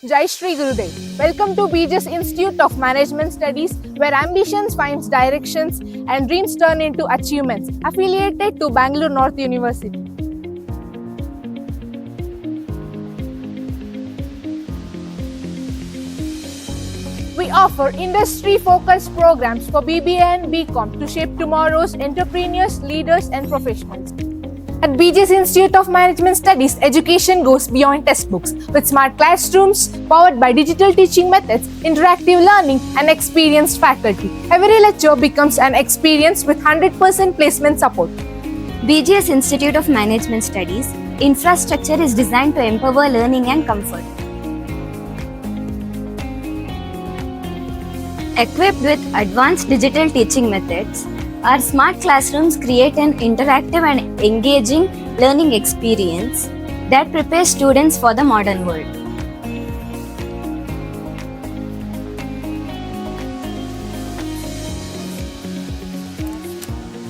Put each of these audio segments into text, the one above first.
Jai Shri Gurudev. Welcome to BJ's Institute of Management Studies, where ambitions finds directions and dreams turn into achievements. Affiliated to Bangalore North University. We offer industry-focused programs for BBA and BCom to shape tomorrow's entrepreneurs, leaders, and professionals. At BJ's Institute of Management Studies, education goes beyond textbooks with smart classrooms powered by digital teaching methods, interactive learning, and experienced faculty. Every lecture becomes an experience with 100% placement support. BGS Institute of Management Studies infrastructure is designed to empower learning and comfort. Equipped with advanced digital teaching methods, our smart classrooms create an interactive and engaging learning experience that prepares students for the modern world.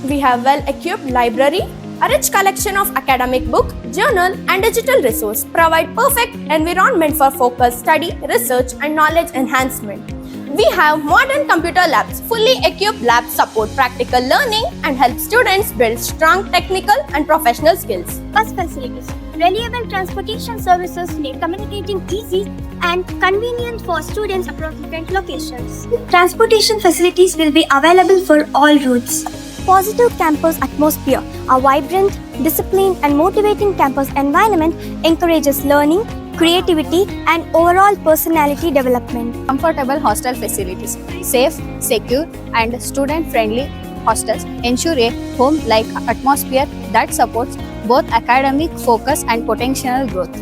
We have well-equipped library, a rich collection of academic book, journal and digital resource provide perfect environment for focused study, research and knowledge enhancement. We have modern computer labs, fully equipped labs support practical learning and help students build strong technical and professional skills. Bus facilities. Reliable transportation services make communicating easy and convenient for students across different locations. Transportation facilities will be available for all routes. Positive campus atmosphere. A vibrant, disciplined and motivating campus environment encourages learning, creativity and overall personality development. Comfortable hostel facilities. Safe, secure and student-friendly hostels ensure a home-like atmosphere that supports both academic focus and potential growth.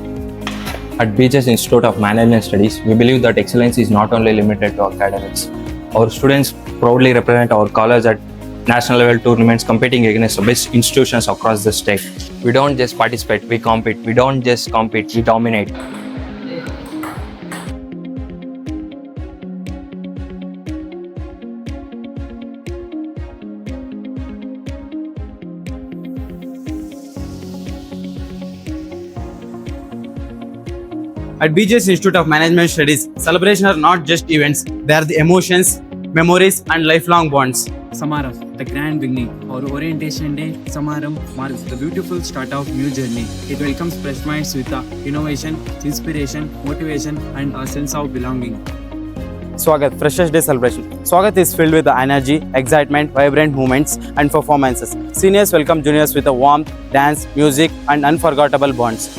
At BJ's Institute of Management Studies, we believe that excellence is not only limited to academics. Our students proudly represent our college at national level tournaments, competing against the best institutions across the state. We don't just participate, we compete. We don't just compete, we dominate. At BJ's Institute of Management Studies, celebrations are not just events, they are the emotions, memories and lifelong bonds. Samaram, the grand beginning. Our orientation day, Samaram, marks the beautiful start of new journey. It welcomes fresh minds with innovation, inspiration, motivation and a sense of belonging. Swagat, Freshers Day celebration. Swagat is filled with energy, excitement, vibrant moments and performances. Seniors welcome juniors with a warmth, dance, music and unforgettable bonds.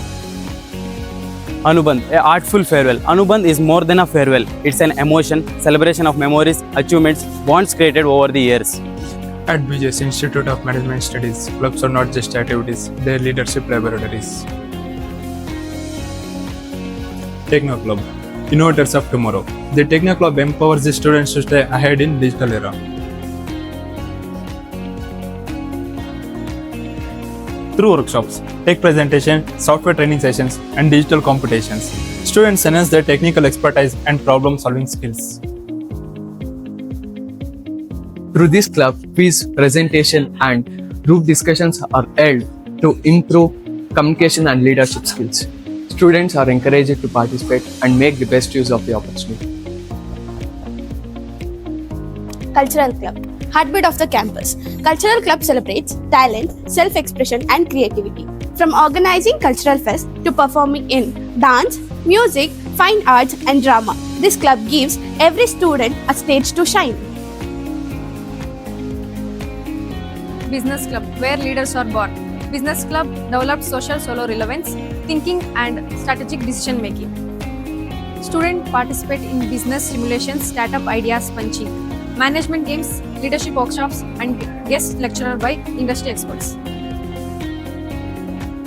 Anubandh, a artful farewell. Anubandh is more than a farewell. It's an emotion, celebration of memories, achievements, bonds created over the years. At BJ's Institute of Management Studies, clubs are not just activities, they are leadership laboratories. Techno Club, Innovators of Tomorrow. The Techno Club empowers the students to stay ahead in digital era. Through workshops, tech presentation, software training sessions, and digital competitions, students enhance their technical expertise and problem-solving skills. Through this club, quiz, presentation, and group discussions are held to improve communication and leadership skills. Students are encouraged to participate and make the best use of the opportunity. Cultural Club, heartbeat of the campus. Cultural Club celebrates talent, self-expression and creativity. From organizing cultural fest to performing in dance, music, fine arts and drama, this club gives every student a stage to shine. Business Club, where leaders are born. Business Club develops social solo relevance, thinking and strategic decision making. Students participate in business simulations, startup ideas punching, management games, leadership workshops and guest lecturer by industry experts.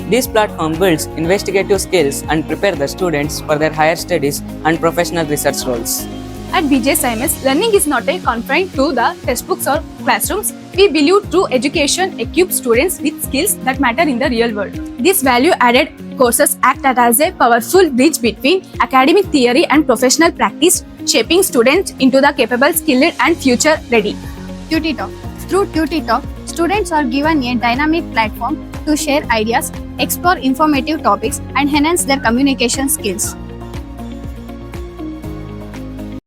This platform builds investigative skills and prepare the students for their higher studies and professional research roles. At BJ's IMS, learning is not a confined to the textbooks or classrooms. We believe true education equips students with skills that matter in the real world. These value-added courses act as a powerful bridge between academic theory and professional practice, shaping students into the capable, skilled and future-ready. Tuty Talk. Through Tuty Talk, students are given a dynamic platform to share ideas, explore informative topics, and enhance their communication skills.